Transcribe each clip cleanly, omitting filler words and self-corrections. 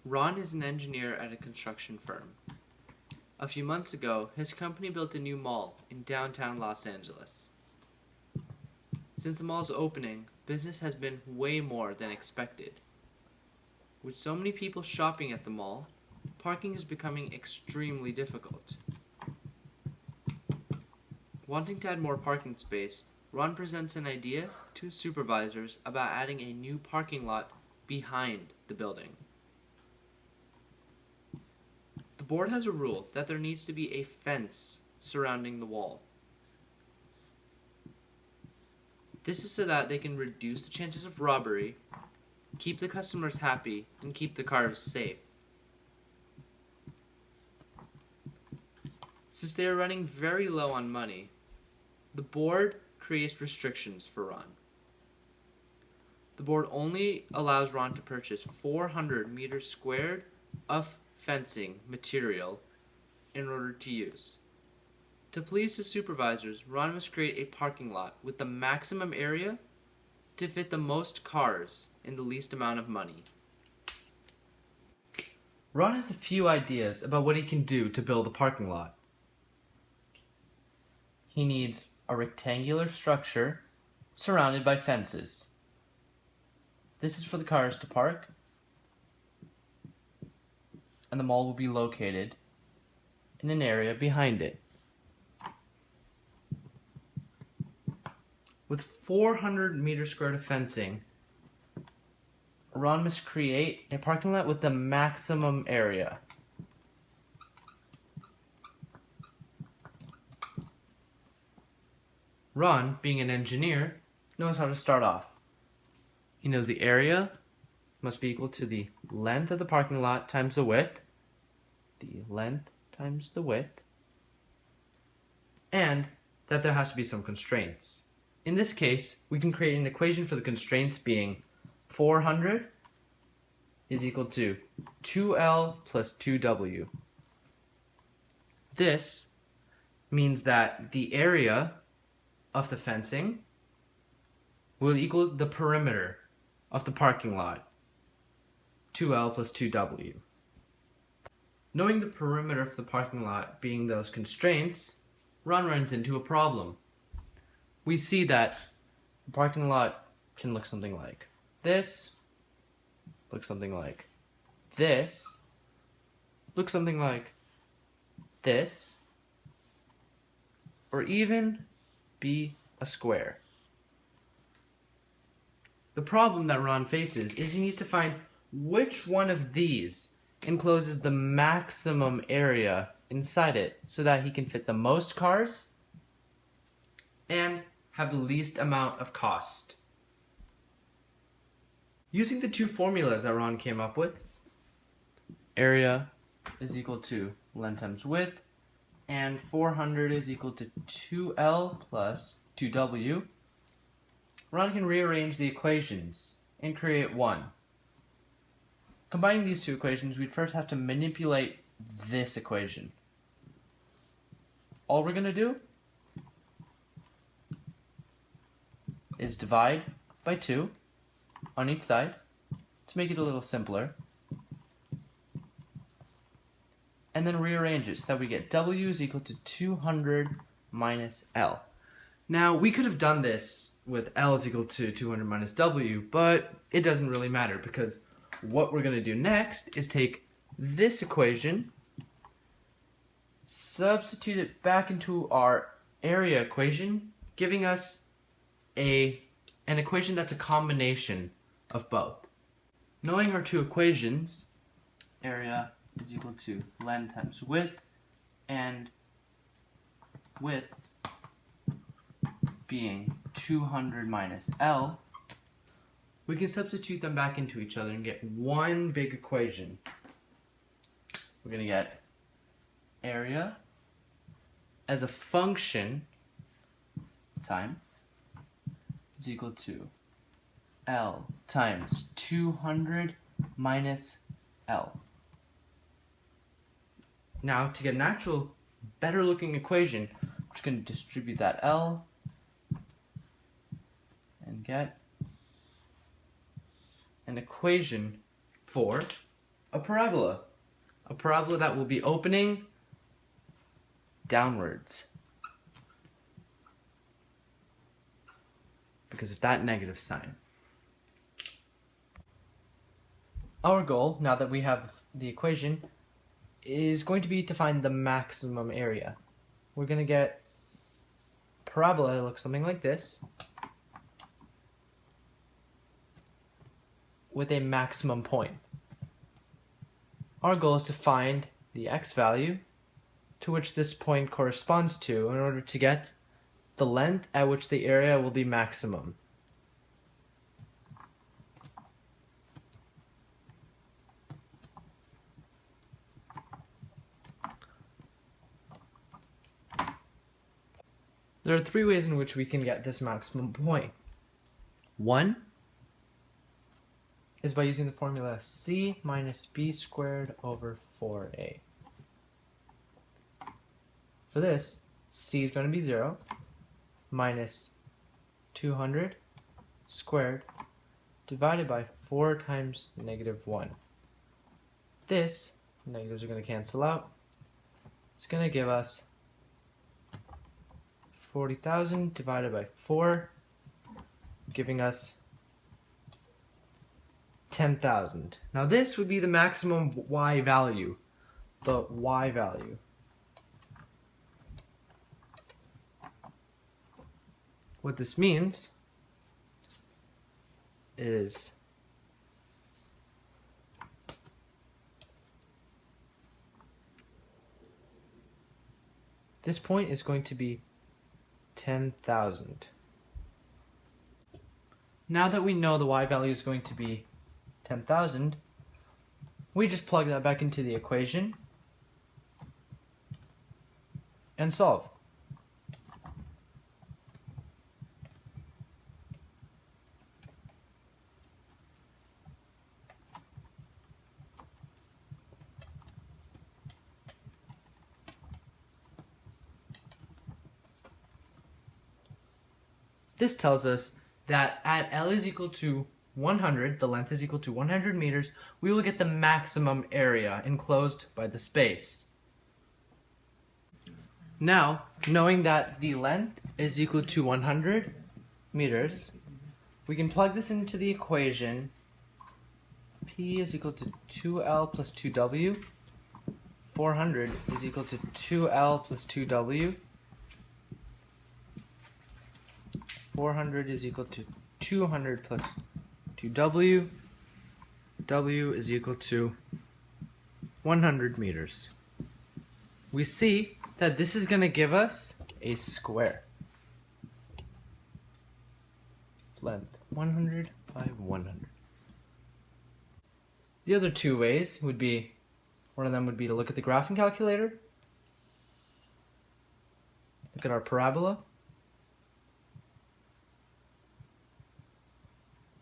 Ron is an engineer at a construction firm. A few months ago, his company built a new mall in downtown Los Angeles. Since the mall's opening, business has been way more than expected. With so many people shopping at the mall, parking is becoming extremely difficult. Wanting to add more parking space, Ron presents an idea to his supervisors about adding a new parking lot behind the building. The board has a rule that there needs to be a fence surrounding the wall. This is so that they can reduce the chances of robbery, keep the customers happy, and keep the cars safe. Since they are running very low on money, the board creates restrictions for Ron. The board only allows Ron to purchase 400 meters squared of fencing material in order to use. To please his supervisors, Ron must create a parking lot with the maximum area to fit the most cars in the least amount of money. Ron has a few ideas about what he can do to build a parking lot. He needs a rectangular structure surrounded by fences. This is for the cars to park, and the mall will be located in an area behind it. With 400 meters squared of fencing, Ron must create a parking lot with the maximum area. Ron, being an engineer, knows how to start off. He knows the area must be equal to the length of the parking lot times the width, and that there has to be some constraints. In this case, we can create an equation for the constraints being 400 is equal to 2L plus 2W. This means that the area of the fencing will equal the perimeter of the parking lot, 2L plus 2W. Knowing the perimeter of the parking lot being those constraints, Ron runs into a problem. We see that the parking lot can look something like this, look something like this, look something like this, or even be a square. The problem that Ron faces is he needs to find which one of these encloses the maximum area inside it so that he can fit the most cars and have the least amount of cost. Using the two formulas that Ron came up with, area is equal to length times width, and 400 is equal to 2L plus 2W, Ron can rearrange the equations and create one. Combining these two equations, we'd first have to manipulate this equation. All we're going to do is divide by 2 on each side to make it a little simpler, and then rearrange it so that we get W is equal to 200 minus L. Now, we could have done this with L is equal to 200 minus W, but it doesn't really matter because what we're going to do next is take this equation, substitute it back into our area equation, giving us an equation that's a combination of both. Knowing our two equations, area is equal to length times width, and width being 200 minus L, we can substitute them back into each other and get one big equation. We're going to get area as a function time is equal to L times 200 minus L. Now, to get an actual better looking equation, we're just going to distribute that L and get an equation for A parabola. A parabola that will be opening downwards. Because of that negative sign. Our goal, now that we have the equation, is going to be to find the maximum area. We're going to get a parabola that looks something like this, with a maximum point. Our goal is to find the x value to which this point corresponds to in order to get the length at which the area will be maximum. There are three ways in which we can get this maximum point. One is by using the formula c minus b squared over 4a. For this, c is going to be 0 minus 200 squared divided by 4 times negative 1. This, negatives are going to cancel out. It's going to give us 40,000 divided by 4, giving us 10,000. Now this would be the maximum y value, the y value. What this means is this point is going to be 10,000. Now that we know the y value is going to be 10,000, we just plug that back into the equation and solve. This tells us that at L is equal to 100, the length is equal to 100 meters, we will get the maximum area enclosed by the space. Now, knowing that the length is equal to 100 meters, we can plug this into the equation. P is equal to 2L plus 2W. 400 is equal to 2L plus 2W. 400 is equal to 200 plus 2W. W is equal to 100 meters. We see that this is going to give us a square. Length 100 by 100. The other two ways would be, one of them would be to look at the graphing calculator, look at our parabola,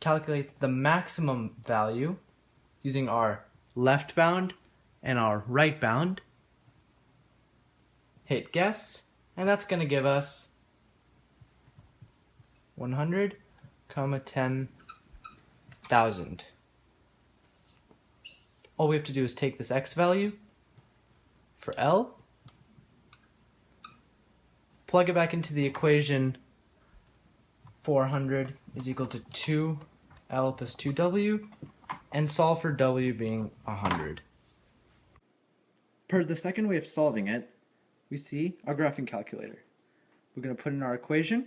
calculate the maximum value using our left bound and our right bound, hit guess, and that's going to give us 100, 10,000. All we have to do is take this x value for L, plug it back into the equation. 400 is equal to 2L plus 2W, and solve for W being 100. Per the second way of solving it, we see our graphing calculator. We're going to put in our equation.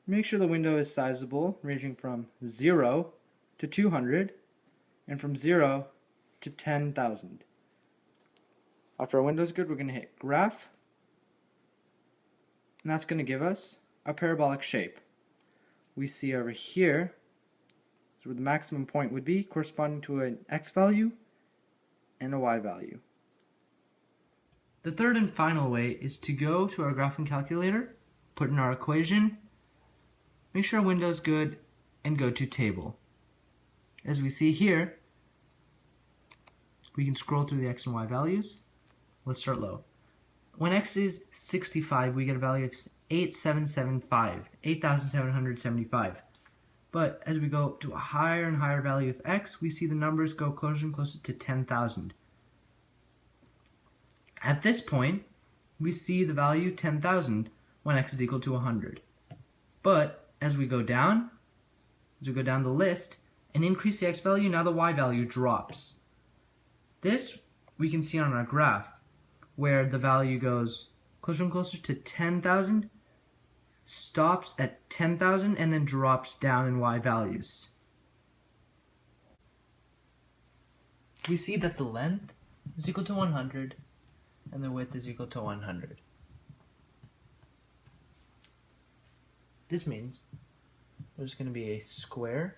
Make sure the window is sizable, ranging from 0 to 200, and from 0 to 10,000. After our window is good, we're going to hit graph, and that's going to give us a parabolic shape. We see over here is where the maximum point would be, corresponding to an x value and a y value. The third and final way is to go to our graphing calculator, put in our equation, make sure our window is good, and go to table. As we see here, we can scroll through the x and y values. Let's start low. When x is 65, we get a value of 8,775. But as we go to a higher and higher value of x, we see the numbers go closer and closer to 10,000. At this point, we see the value 10,000 when x is equal to 100. But as we go down the list and increase the x value, now the y value drops. This we can see on our graph, where the value goes closer and closer to 10,000, stops at 10,000, and then drops down in y values. We see that the length is equal to 100 and the width is equal to 100. This means there's going to be a square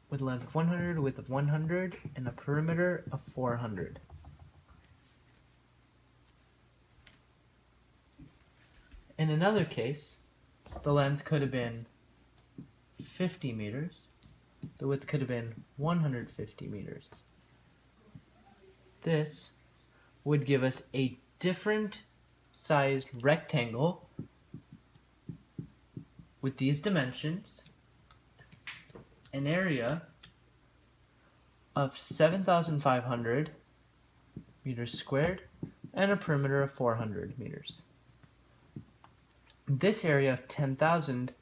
with length of 100, width of 100, and a perimeter of 400. In another case, the length could have been 50 meters, the width could have been 150 meters. This would give us a different sized rectangle with these dimensions, an area of 7,500 meters squared, and a perimeter of 400 meters. This area of 10,000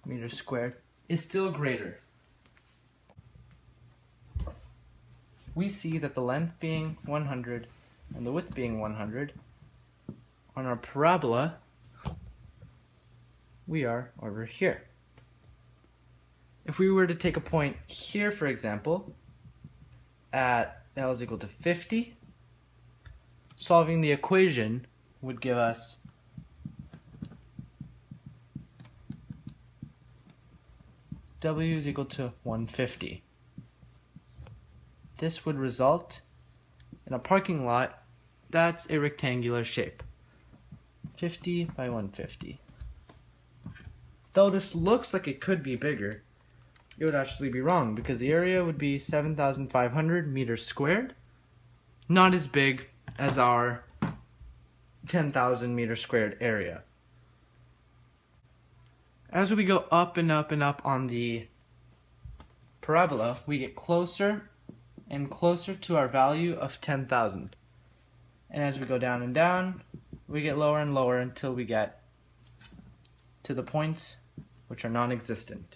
meters squared is still greater. We see that the length being 100 and the width being 100, on our parabola, we are over here. If we were to take a point here, for example, at L is equal to 50, solving the equation would give us W is equal to 150. This would result in a parking lot that's a rectangular shape, 50 by 150. Though this looks like it could be bigger, it would actually be wrong because the area would be 7,500 meters squared, not as big as our 10,000 meter squared area. As we go up and up and up on the parabola, we get closer and closer to our value of 10,000. And as we go down and down, we get lower and lower until we get to the points which are non-existent.